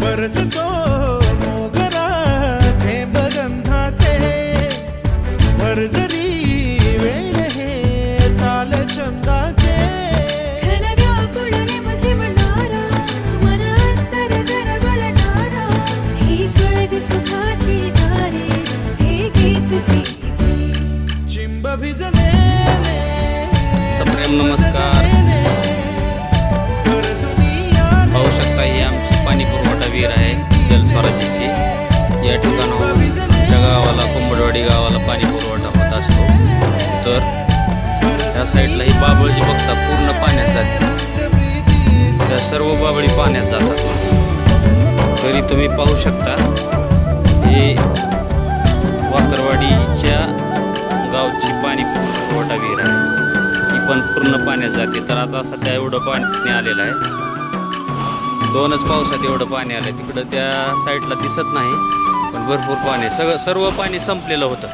बरसतो मोगरा थेंब गंधाचे भरजरी वेळ हे ताल छंदाचे घन व्याकुळने माझी म्हणणारा मन अंतर गरगळणारा ही स्वर्ग सुखाची दारे हे गीत प्रीतीचे चिंब भिजलेले सप्रेम नमस्कार. पाहू शकता ही आमची पाणी पुरवठा विहीर आहे जलस्वराज्याची. या ठिकाणाहून आमच्या गावाला कुंभडवाडी गावाला पाणी पुरवठा होत असतो. तर त्या साईडला ही बाबळी बघता पूर्ण पाण्यात जाते. त्या सर्व बाबळी पाण्यात जातात. तरी तुम्ही पाहू शकता ही वाकरवाडीच्या गावची पाणी पुरवठा विहीर आहे. ही पण पूर्ण पाण्यात जाते. तर आता सध्या एवढं पाणी आलेलं आहे. 2च पावसात एवढं पाणी आलं. तिकडं त्या साईडला दिसत नाही पण भरपूर पाणी सर्व पाणी संपलेलं होतं.